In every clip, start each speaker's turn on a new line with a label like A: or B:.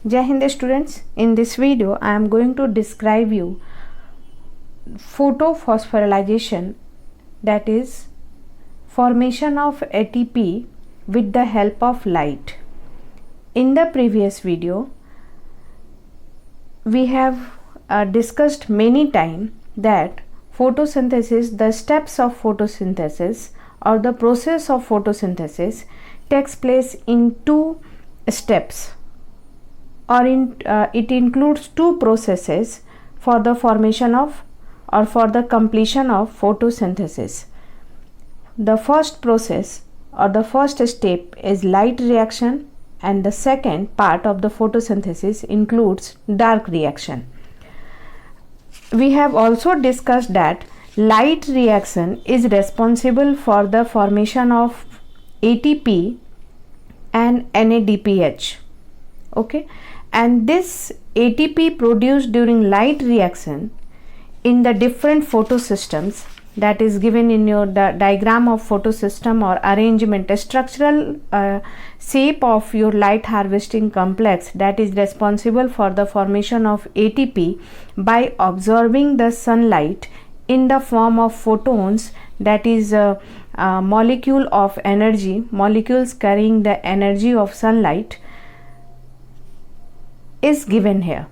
A: Jai Hind students, in this video I am going to describe you photophosphorylation, that is formation of ATP with the help of light. In the previous video we have discussed many times that photosynthesis, the steps of photosynthesis or the process of photosynthesis takes place in two steps, or it includes two processes for the formation of or for the completion of photosynthesis. The first process or the first step is light reaction, and the second part of the photosynthesis includes dark reaction. We have also discussed that light reaction is responsible for the formation of ATP and NADPH. Okay, and this ATP produced during light reaction in the different photosystems, that is given in your diagram of photosystem or arrangement, a structural shape of your light harvesting complex that is responsible for the formation of ATP by absorbing the sunlight in the form of photons, that is a molecule of energy, molecules carrying the energy of sunlight, is given here.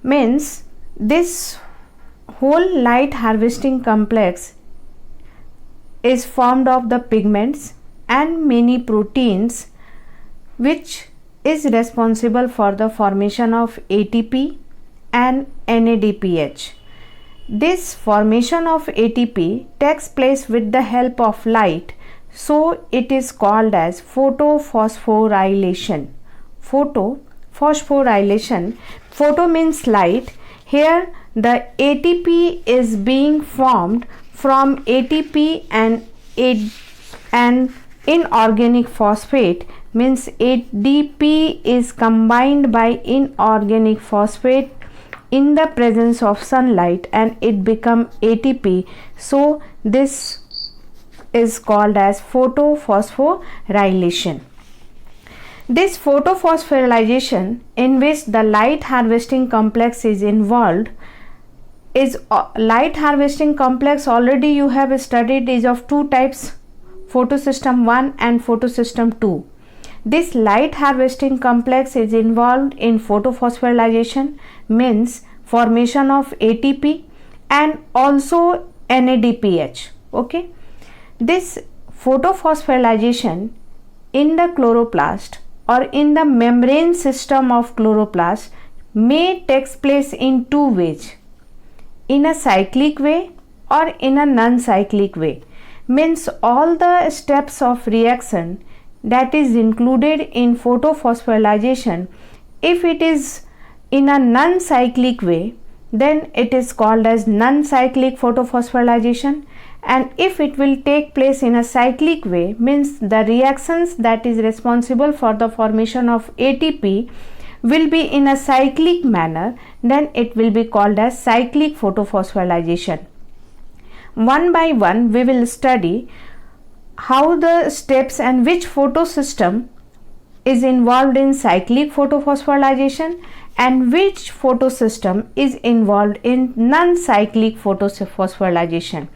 A: Means this whole light harvesting complex is formed of the pigments and many proteins, which is responsible for the formation of ATP and NADPH. This formation of ATP takes place with the help of light, so it is called as photophosphorylation. Photophosphorylation, photo means light. Here the ATP is being formed from ATP and inorganic phosphate, means ADP is combined by inorganic phosphate in the presence of sunlight and it become ATP. So this is called as photophosphorylation. This photophosphorylation, in which the light harvesting complex is involved, is light harvesting complex already you have studied is of two types, photosystem 1 and photosystem 2. This light harvesting complex is involved in photophosphorylation, means formation of ATP and also NADPH. Okay, this photophosphorylation in the chloroplast or in the membrane system of chloroplast may takes place in two ways, in a cyclic way or in a non-cyclic way. Means all the steps of reaction that is included in photophosphorylation, if it is in a non-cyclic way, then it is called as non-cyclic photophosphorylation, and if it will take place in a cyclic way, means the reactions that is responsible for the formation of ATP will be in a cyclic manner, then it will be called as cyclic photophosphorylation. One by one we will study how the steps and which photosystem is involved in cyclic photophosphorylation and which photosystem is involved in non-cyclic photophosphorylation.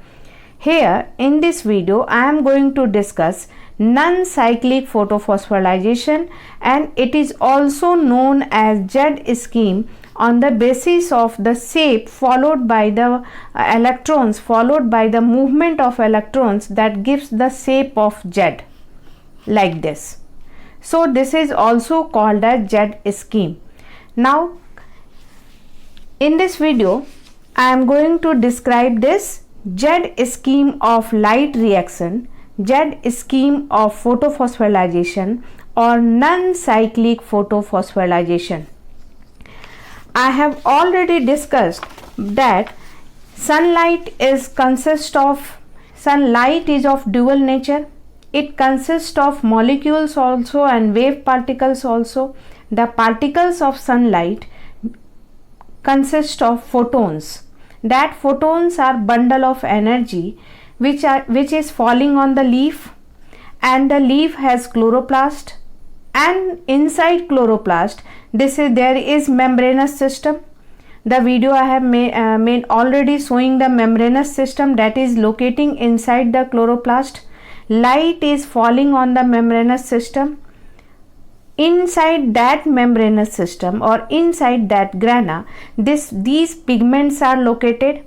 A: Here in this video I am going to discuss non-cyclic photophosphorylation, and it is also known as Z scheme on the basis of the shape followed by the electrons, followed by the movement of electrons, that gives the shape of Z like this. So this is also called as Z scheme. Now in this video I am going to describe this Z scheme of light reaction, Z scheme of photophosphorylation or non-cyclic photophosphorylation. I have already discussed that sunlight is of dual nature. It consists of molecules also and wave particles also. The particles of sunlight consist of photons. That photons are bundle of energy which is falling on the leaf, and the leaf has chloroplast And inside chloroplast, there is membranous system. The video I have made already showing the membranous system that is locating inside the chloroplast. Light is falling on the membranous system. Inside that membranous system or inside that grana, these pigments are located.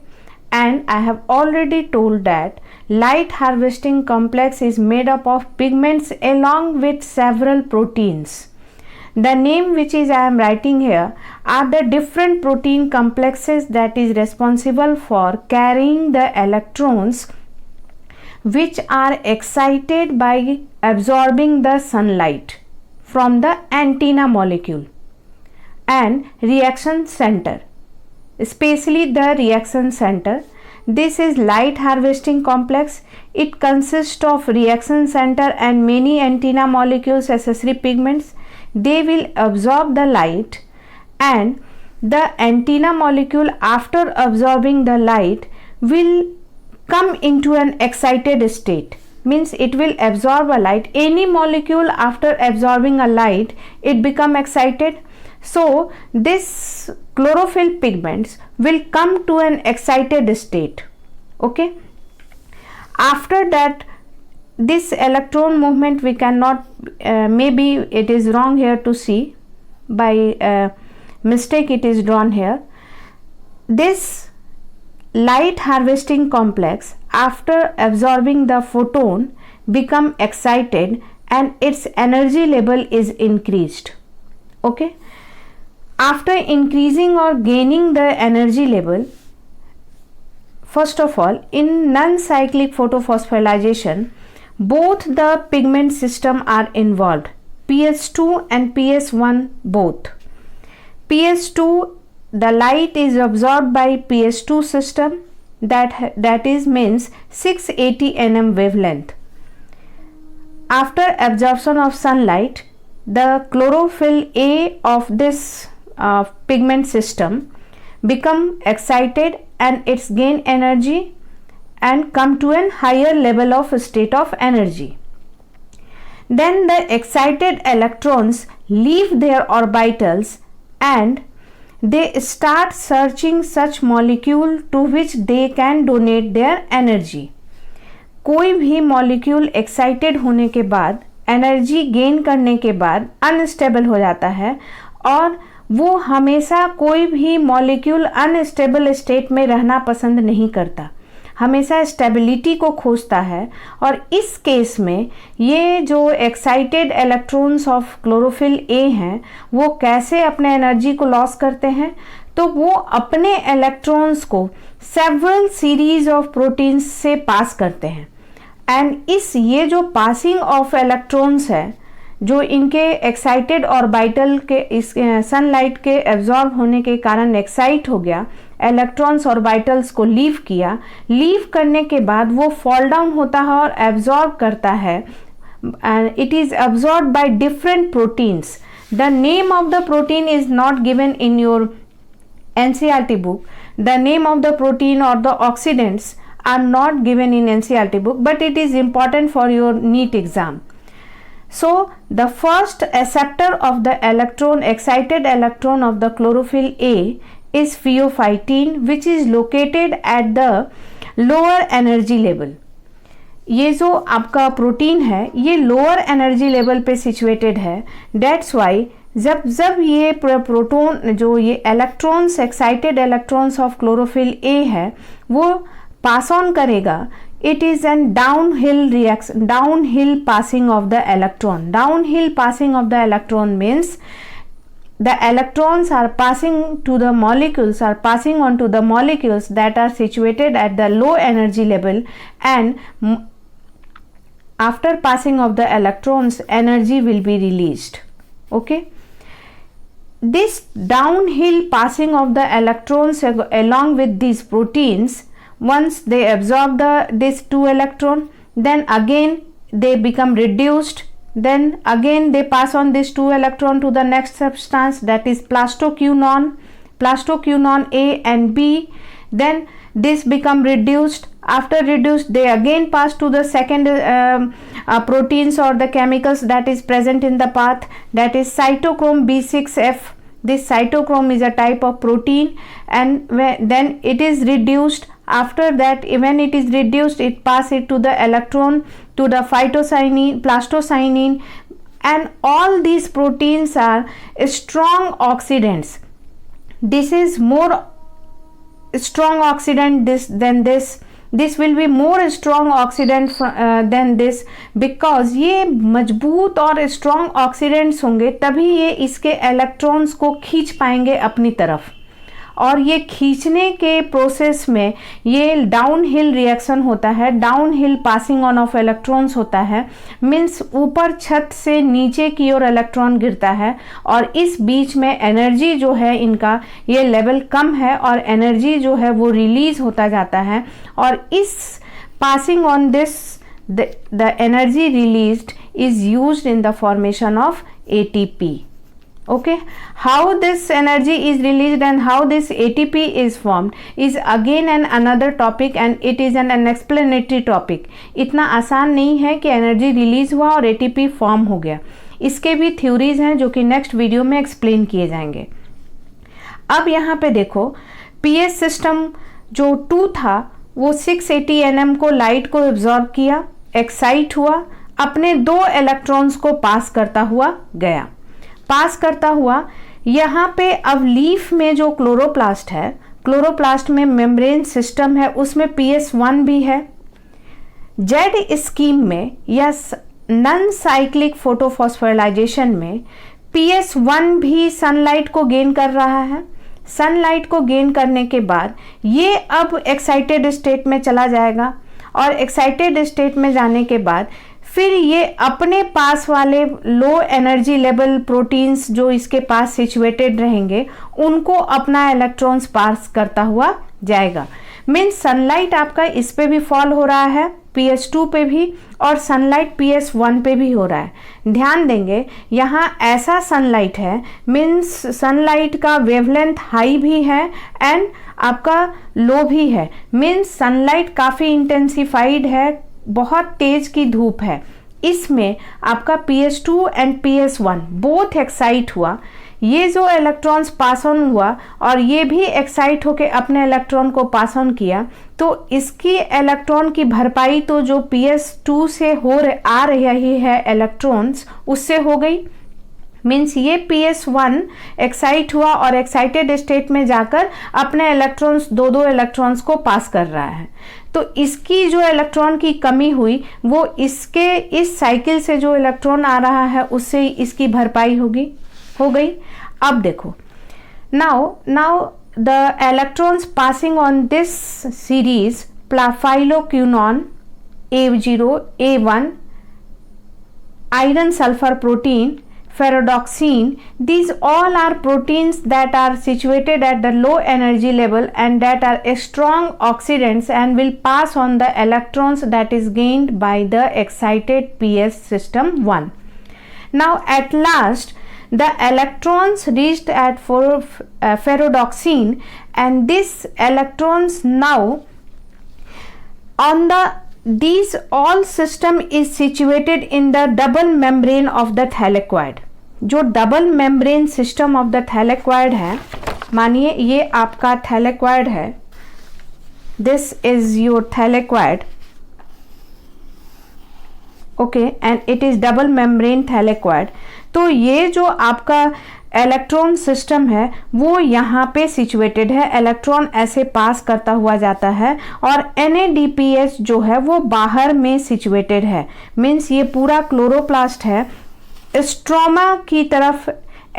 A: And I have already told that light harvesting complex is made up of pigments along with several proteins. The name which I am writing here are the different protein complexes that is responsible for carrying the electrons which are excited by absorbing the sunlight from the antenna molecule and reaction center, especially the reaction center. This is light harvesting complex. It consists of reaction center and many antenna molecules accessory pigments. They will absorb the light, and the antenna molecule after absorbing the light will come into an excited state. Means it will absorb a light. Any molecule after absorbing a light, it become excited. So this chlorophyll pigments will come to an excited state. Okay. After that, this electron movement we cannot, maybe it is wrong here to see, by mistake it is drawn here. This light harvesting complex after absorbing the photon become excited and its energy level is increased. Okay. After increasing or gaining the energy level, first of all, in non-cyclic photophosphorylation, both the pigment system are involved, PS2 and PS1 both. PS2, the light is absorbed by PS2 system, that is means 680 nm wavelength. After absorption of sunlight, the chlorophyll A of this pigment system become excited and its gain energy and come to a higher level of state of energy. Then the excited electrons leave their orbitals and they start searching such molecule to which they can donate their energy. कोई भी molecule excited होने के बाद, energy gain करने के बाद unstable हो जाता है, और वो हमेशा कोई भी मॉलिक्यूल अनस्टेबल स्टेट में रहना पसंद नहीं करता, हमेशा स्टेबिलिटी को खोजता है. और इस केस में ये जो एक्साइटेड इलेक्ट्रॉन्स ऑफ क्लोरोफिल ए हैं वो कैसे अपने एनर्जी को लॉस करते हैं, तो वो अपने इलेक्ट्रॉन्स को सेवरल सीरीज ऑफ प्रोटीन्स से पास करते हैं. एंड ये जो पासिंग ऑफ इलेक्ट्रॉन्स है, जो इनके एक्साइटेड ऑर्बिटल के इस सनलाइट के एब्जॉर्ब होने के कारण एक्साइट हो गया, इलेक्ट्रॉन्स ऑर्बिटल्स को लीव किया, लीव करने के बाद वो फॉल डाउन होता है और एब्जॉर्ब करता है. It is absorb by different proteins. The name of the protein is not given in your NCERT book. The name of the protein or the oxidants are not given in NCERT book, but it is important for your NEET exam. So the first acceptor of the electron, excited electron of the chlorophyll A is pheophytene, which is located at the lower energy level. ये जो आपका protein है ये lower energy level पे situated है. That's why जब ये proton, जो ये electrons, excited electrons of chlorophyll A है, वो पास ऑन करेगा. It is an downhill reaction, downhill passing of the electron. Downhill passing of the electron means the electrons are passing to the molecules, are passing on to the molecules that are situated at the low energy level, and after passing of the electrons energy will be released. Okay, this downhill passing of the electrons along with these proteins, once they absorb this 2 electron, then again they become reduced. Then again they pass on this 2 electron to the next substance, that is plastoquinone A and B. Then this become reduced. After reduced, they again pass to the second proteins or the chemicals that is present in the path, that is cytochrome B6F. This cytochrome is a type of protein, and then it is reduced. After that, when it is reduced, it passes it to the electron to the phytocyanine, plastocyanine, and all these proteins are strong oxidants. This is more strong oxidant than this. This will be more strong oxidant than this, because ये मजबूत और strong oxidants होंगे तभी ये इसके electrons को खींच पाएंगे अपनी तरफ, और ये खींचने के प्रोसेस में ये डाउन हिल रिएक्शन होता है, down hill passing on off electrons होता है, मीन्स ऊपर छत से नीचे की ओर इलेक्ट्रॉन गिरता है, और इस बीच में एनर्जी जो है इनका ये लेवल कम है और एनर्जी जो है वो रिलीज होता जाता है, और इस passing on this the energy released is used in the formation of ATP. Okay, how this energy is released and how this ATP is formed is again another topic, and it is an explanatory topic. इतना आसान नहीं है कि energy release हुआ और ATP form हो गया, इसके भी थ्योरीज हैं जो कि नेक्स्ट वीडियो में एक्सप्लेन किए जाएंगे. अब यहाँ पे देखो, PS सिस्टम जो 2 था वो 680 nm को लाइट को एब्जॉर्ब किया, एक्साइट हुआ, अपने 2 इलेक्ट्रॉन्स को पास करता हुआ गया. पास करता हुआ यहाँ पे अब लीफ में जो क्लोरोप्लास्ट है, क्लोरोप्लास्ट में मेम्ब्रेन सिस्टम है, उसमें PS1 भी है. जेड स्कीम में या नॉन साइक्लिक फोटोफॉस्फोराइलेशन में PS1 भी सनलाइट को गेन कर रहा है. सनलाइट को गेन करने के बाद ये अब एक्साइटेड स्टेट में चला जाएगा, और एक्साइटेड स्टेट में जाने के बाद फिर ये अपने पास वाले लो एनर्जी लेवल प्रोटीन्स जो इसके पास सिचुएटेड रहेंगे उनको अपना इलेक्ट्रॉन्स पास करता हुआ जाएगा. मीन्स सनलाइट आपका इस पे भी फॉल हो रहा है, PS2 पे भी, और सनलाइट PS1 पे भी हो रहा है. ध्यान देंगे यहाँ ऐसा सनलाइट है, मीन्स सनलाइट का वेवलेंथ हाई भी है एंड आपका लो भी है, मीन्स सनलाइट काफ़ी इंटेंसिफाइड है, बहुत तेज की धूप है. इसमें आपका PS2 and PS1 both excite हुआ. ये जो इलेक्ट्रॉन्स पास ऑन हुआ और ये भी एक्साइट होके अपने इलेक्ट्रॉन को पास ऑन किया, तो इसकी इलेक्ट्रॉन की भरपाई तो जो PS2 से आ रही है इलेक्ट्रॉन्स उससे हो गई. मीन्स ये PS1 एक्साइट हुआ और एक्साइटेड स्टेट में जाकर अपने इलेक्ट्रॉन्स 2 इलेक्ट्रॉन्स को पास कर रहा है. तो इसकी जो इलेक्ट्रॉन की कमी हुई वो इसके इस साइकिल से जो इलेक्ट्रॉन आ रहा है उससे इसकी भरपाई हो गई. अब देखो, now the electrons passing on this series phylloquinone A0, A1, iron sulfur protein, ferredoxine, these all are proteins that are situated at the low energy level and that are strong oxidants and will pass on the electrons that is gained by the excited PS system 1. Now at last the electrons reached at ferredoxine, and these electrons now on these all system is situated in the double membrane of the thylakoid. जो double membrane system of the thylakoid है, मानिए ये आपका thylakoid है, this is your thylakoid, okay, and it is double membrane thylakoid. तो ये जो आपका इलेक्ट्रॉन सिस्टम है वो यहाँ पे सिचुएटेड है, इलेक्ट्रॉन ऐसे पास करता हुआ जाता है, और NADPH जो है वो बाहर में सिचुएटेड है. मीन्स ये पूरा क्लोरोप्लास्ट है, स्ट्रोमा की तरफ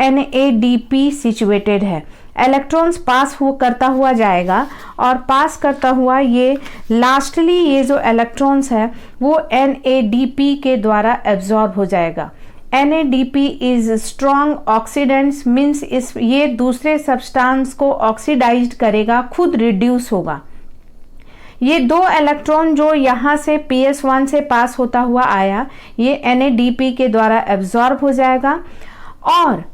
A: NADP सिचुएटेड है. इलेक्ट्रॉन्स पास करता हुआ जाएगा, और पास करता हुआ ये लास्टली ये जो इलेक्ट्रॉन्स है वो NADP के द्वारा एब्जॉर्ब हो जाएगा. NADP is strong oxidants, means ये दूसरे सब्सटेंस को ऑक्सीडाइज्ड करेगा, खुद रिड्यूस होगा. ये 2 इलेक्ट्रॉन जो यहाँ से PS1 से पास होता हुआ आया, ये NADP के द्वारा एब्जॉर्ब हो जाएगा, और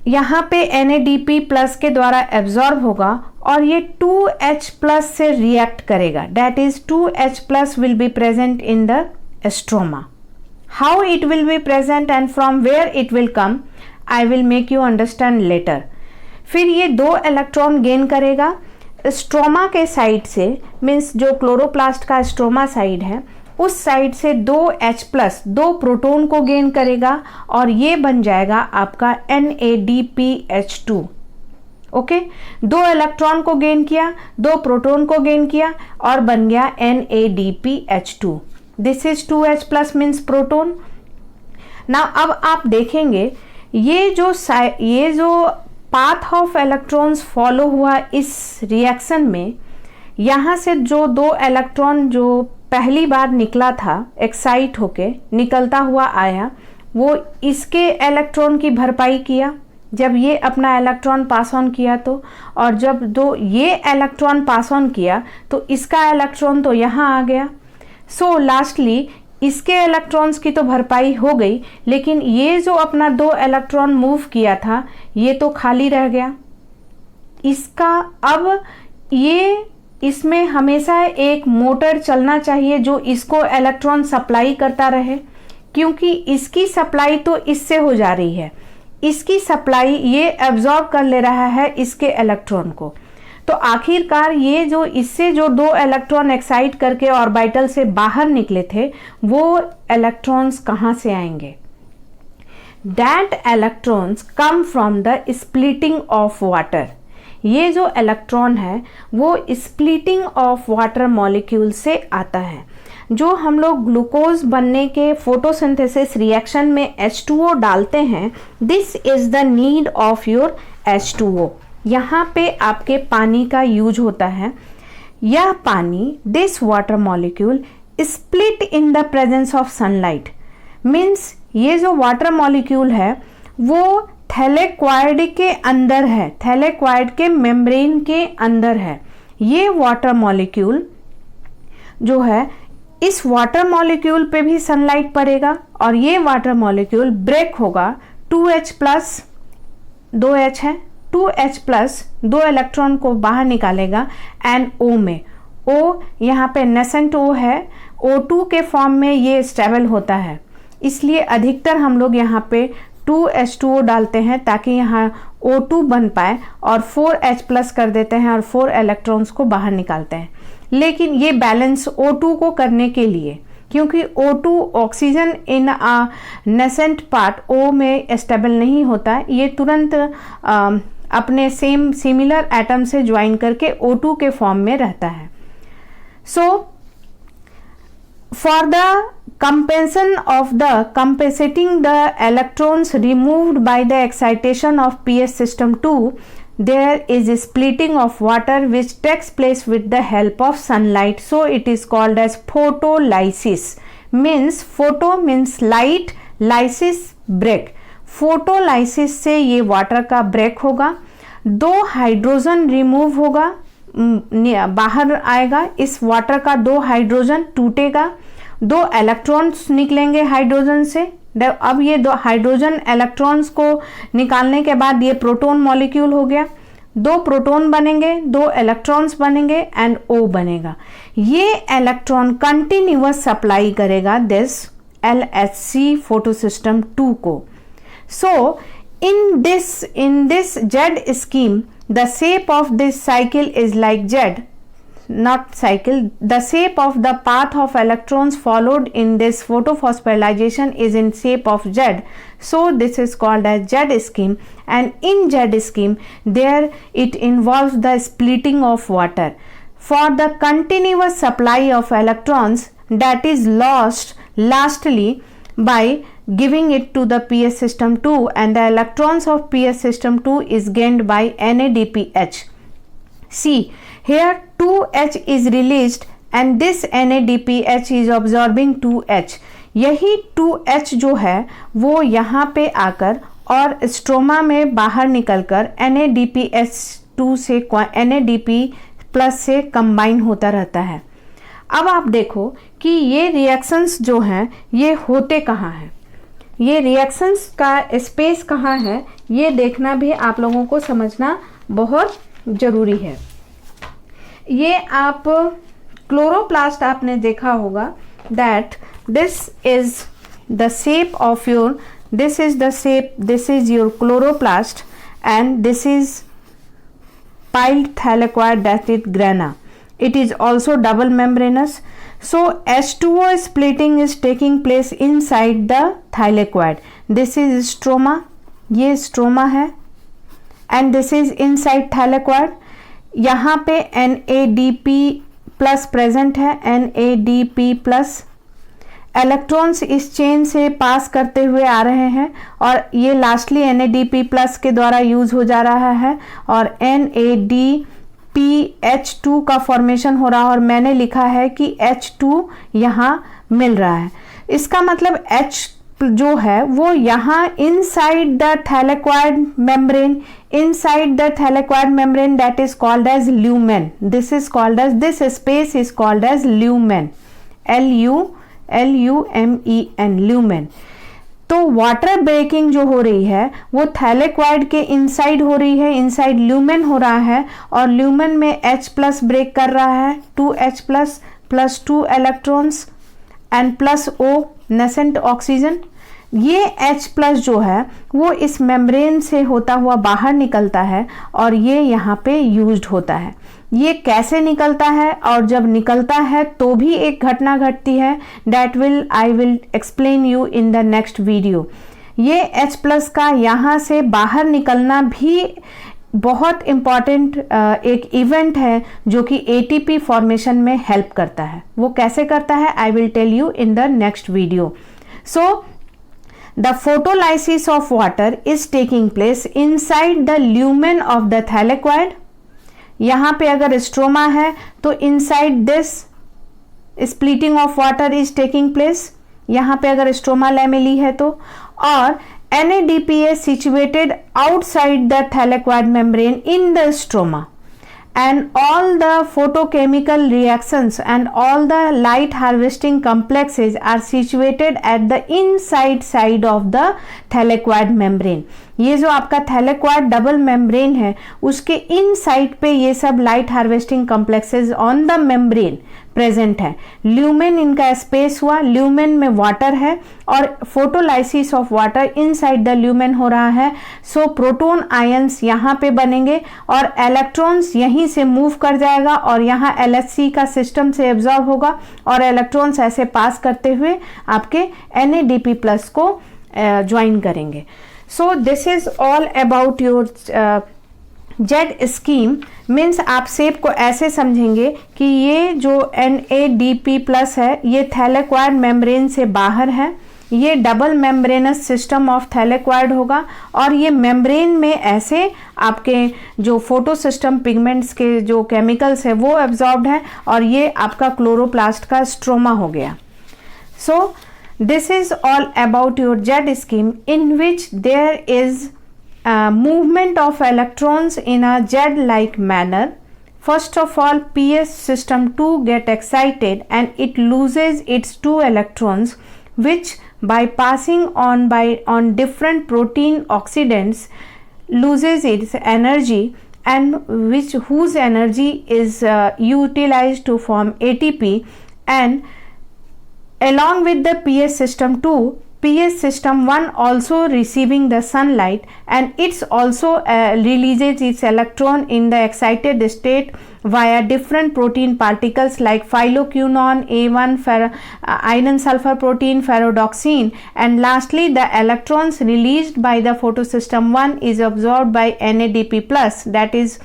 A: यहाँ पे NADP प्लस के द्वारा एब्जॉर्ब होगा, और ये 2H प्लस से रिएक्ट करेगा, that is 2H plus will be present in the stroma. How it will be present and from where it will come, I will make you understand later. फिर ये 2 electron gain करेगा stroma के side से, means जो chloroplast का stroma side है उस side से 2H प्लस 2 प्रोटॉन को गेन करेगा और ये बन जाएगा आपका NADPH2. ओके, 2 इलेक्ट्रॉन को गेन किया, 2 प्रोटॉन को गेन किया और बन गया NADPH2. This is 2H plus means proton. ना अब आप देखेंगे ये जो पाथ ऑफ इलेक्ट्रॉन्स फॉलो हुआ इस रिएक्शन में, यहाँ से जो 2 इलेक्ट्रॉन जो पहली बार निकला था एक्साइट होके निकलता हुआ आया, वो इसके इलेक्ट्रॉन की भरपाई किया जब ये अपना इलेक्ट्रॉन पास ऑन किया तो, और जब ये इलेक्ट्रॉन पास ऑन किया तो इसका इलेक्ट्रॉन तो यहाँ आ गया. सो लास्टली इसके इलेक्ट्रॉन्स की तो भरपाई हो गई, लेकिन ये जो अपना 2 इलेक्ट्रॉन मूव किया था ये तो खाली रह गया. इसका अब ये इसमें हमेशा एक मोटर चलना चाहिए जो इसको इलेक्ट्रॉन सप्लाई करता रहे, क्योंकि इसकी सप्लाई तो इससे हो जा रही है, इसकी सप्लाई ये एब्जॉर्ब कर ले रहा है इसके इलेक्ट्रॉन को. तो आखिरकार ये जो इससे जो 2 इलेक्ट्रॉन एक्साइट करके ऑर्बिटल से बाहर निकले थे वो इलेक्ट्रॉन्स कहाँ से आएंगे? That electrons come from the splitting of water. ये जो इलेक्ट्रॉन है वो स्प्लिटिंग ऑफ वाटर मॉलिक्यूल से आता है. जो हम लोग ग्लूकोज बनने के फोटोसिंथेसिस रिएक्शन में H2O डालते हैं, this is the need of your H2O. यहाँ पे आपके पानी का यूज होता है. यह पानी, this water molecule split in the presence of sunlight. Means ये जो वाटर मॉलिक्यूल है वो थैलेक्वाइड के अंदर है, थैलेक्वाइड के मेम्ब्रेन के अंदर है. ये वाटर मॉलिक्यूल जो है, इस वाटर मॉलिक्यूल पे भी सनलाइट पड़ेगा और ये वाटर मॉलिक्यूल ब्रेक होगा. 2H प्लस 2H है, 2H प्लस 2 इलेक्ट्रॉन को बाहर निकालेगा एंड O में. O यहाँ पे नेसेंट O है, O2 के फॉर्म में ये स्टेबल होता है, इसलिए अधिकतर हम लोग यहाँ पे 2H2O डालते हैं ताकि यहाँ O2 बन पाए और 4H प्लस कर देते हैं और 4 इलेक्ट्रॉन्स को बाहर निकालते हैं. लेकिन ये बैलेंस O2 को करने के लिए, क्योंकि O2 oxygen in nascent part O में स्टेबल नहीं होता, ये तुरंत अपने सिमिलर एटम से ज्वाइन करके O2 के फॉर्म में रहता है. सो for the compensation of the compensating the electrons removed by the excitation of PS system 2, there is a splitting of water which takes place with the help of sunlight. So it is called as photolysis. Means photo means light, lysis break. Photolysis से ये water का break होगा, 2 hydrogen remove होगा, बाहर आएगा, इस water का 2 hydrogen टूटेगा, 2 इलेक्ट्रॉन्स निकलेंगे हाइड्रोजन से. अब ये 2 हाइड्रोजन इलेक्ट्रॉन्स को निकालने के बाद ये प्रोटॉन मॉलिक्यूल हो गया, 2 प्रोटॉन बनेंगे, 2 इलेक्ट्रॉन्स बनेंगे एंड O बनेगा. ये इलेक्ट्रॉन कंटिन्यूअस सप्लाई करेगा दिस LHC फोटोसिस्टम 2 को. So in this Z scheme, the shape of this cycle is like Z, not cycle. The shape of the path of electrons followed in this photophosphorylation is in shape of Z. So this is called as Z scheme, and in Z scheme there it involves the splitting of water. For the continuous supply of electrons that is lost lastly by giving it to the PS system 2, and the electrons of PS system 2 is gained by NADPH. See, here 2H is released and this NADPH is absorbing 2H. यही 2H जो है वो यहाँ पे आकर और stroma में बाहर निकलकर NADPH2 से NADP प्लस से कंबाइन होता रहता है. अब आप देखो कि ये रिएक्शंस जो हैं ये होते कहाँ हैं, ये रिएक्शंस का स्पेस कहाँ है, ये देखना भी आप लोगों को समझना बहुत ज़रूरी है. ये आप क्लोरोप्लास्ट आपने देखा होगा that this is the shape of your, this is the shape, this is your chloroplast and this is piled thylakoid, that is grana. It is also double membranous. So H2O splitting is taking place inside the thylakoid. This is stroma, ये stroma है and this is inside thylakoid. यहाँ पे NADP plus present है, NADP plus electrons इस chain से पास करते हुए आ रहे हैं और ये लास्टली NADP प्लस के द्वारा यूज हो जा रहा है और NADPH2 का फॉर्मेशन हो रहा है और मैंने लिखा है कि H2 यहाँ मिल रहा है। इसका मतलब H जो है वो यहाँ inside the thylakoid membrane, inside the thylakoid membrane, that is called as lumen. This is called as, this space is called as lumen, L-U-M-E-N, lumen. तो वाटर ब्रेकिंग जो हो रही है वो थैलेक्वाइड के इनसाइड हो रही है, इनसाइड ल्यूमेन हो रहा है और ल्यूमेन में H प्लस ब्रेक कर रहा है, 2H plus plus 2 electrons and plus O nascent oxygen. ये H प्लस जो है वो इस मेम्ब्रेन से होता हुआ बाहर निकलता है और ये यहाँ पे यूज्ड होता है। ये कैसे निकलता है और जब निकलता है तो भी एक घटना घटती है, that will I will explain you in the next video. ये H प्लस का यहाँ से बाहर निकलना भी बहुत इम्पॉर्टेंट एक इवेंट है जो कि ATP फॉर्मेशन में हेल्प करता है। वो कैसे करता है I will tell you in the next video. So the photolysis of water is taking place inside the lumen of the thylakoid. यहाँ पे अगर स्ट्रोमा है तो inside this splitting of water is taking place. यहाँ पे अगर stroma lamellae है तो, और NADP is situated outside the thylakoid membrane in the stroma. And all the photochemical reactions and all the light harvesting complexes are situated at the inside side of the thylakoid membrane. ये जो आपका thylakoid double membrane है उसके इन side पे ये सब light harvesting complexes on the membrane present है। Lumen इनका स्पेस हुआ, ल्यूमेन में वाटर है और photolysis of water inside the lumen हो रहा है। सो प्रोटॉन आयंस यहाँ पे बनेंगे और इलेक्ट्रॉन्स यहीं से मूव कर जाएगा और यहाँ LHC का सिस्टम से एब्जॉर्ब होगा और इलेक्ट्रॉन्स ऐसे पास करते हुए आपके NADP प्लस को ज्वाइन करेंगे। So this is all about your Z scheme. Means आप शेप को ऐसे समझेंगे कि ये जो NADP प्लस है ये थैलेक्वाइड मेम्ब्रेन से बाहर है, ये double membranous system of thylakoid होगा और ये मेम्ब्रेन में ऐसे आपके जो फोटो सिस्टम पिगमेंट्स के जो केमिकल्स है वो एब्जॉर्ब्ड है और ये आपका क्लोरोप्लास्ट का स्ट्रोमा हो गया। सो this is all about your Z scheme in which there is movement of electrons in a Z-like manner. First of all, PS system 2 get excited and it loses its 2 electrons which by passing on different protein oxidants loses its energy and whose energy is utilized to form ATP, and along with the PS system 2, PS system 1 also receiving the sunlight and it's also releases its electron in the excited state via different protein particles like phyloquinone, A1, iron sulfur protein, ferredoxine, and lastly the electrons released by the photosystem 1 is absorbed by NADP plus, that is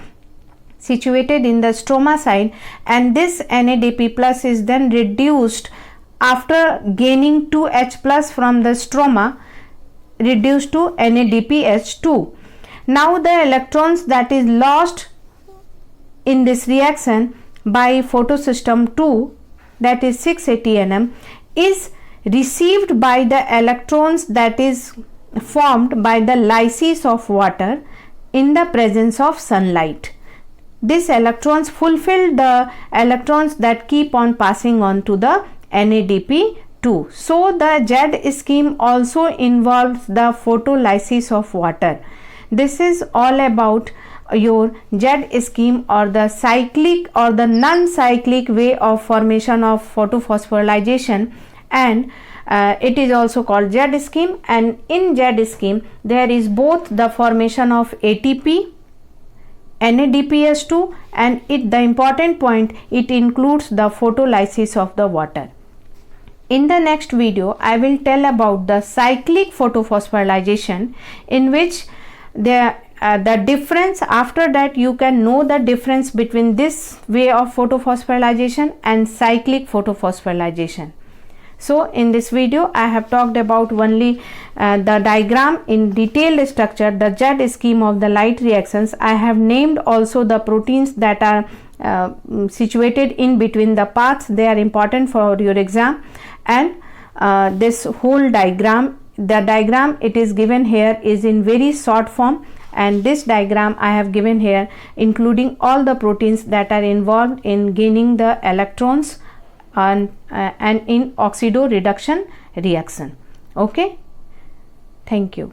A: situated in the stroma side, and this NADP plus is then reduced after gaining 2H plus from the stroma, reduced to NADPH2. Now the electrons that is lost in this reaction by photosystem 2, that is 680 nm, is received by the electrons that is formed by the lysis of water in the presence of sunlight. These electrons fulfill the electrons that keep on passing on to the NADP2. So the Z scheme also involves the photolysis of water. This is all about your Z scheme or the cyclic or the non-cyclic way of formation of photophosphorylation, and it is also called Z scheme. And in Z scheme there is both the formation of ATP, NADPS2, and the important point, it includes the photolysis of the water. In the next video I will tell about the cyclic photophosphorylation, in which the difference, after that you can know the difference between this way of photophosphorylation and cyclic photophosphorylation. So in this video I have talked about only the diagram in detailed structure, the Z scheme of the light reactions. I have named also the proteins that are situated in between the paths. They are important for your exam. And this whole diagram, the diagram it is given here is in very short form, and this diagram I have given here including all the proteins that are involved in gaining the electrons and in oxido reduction reaction. Okay, thank you.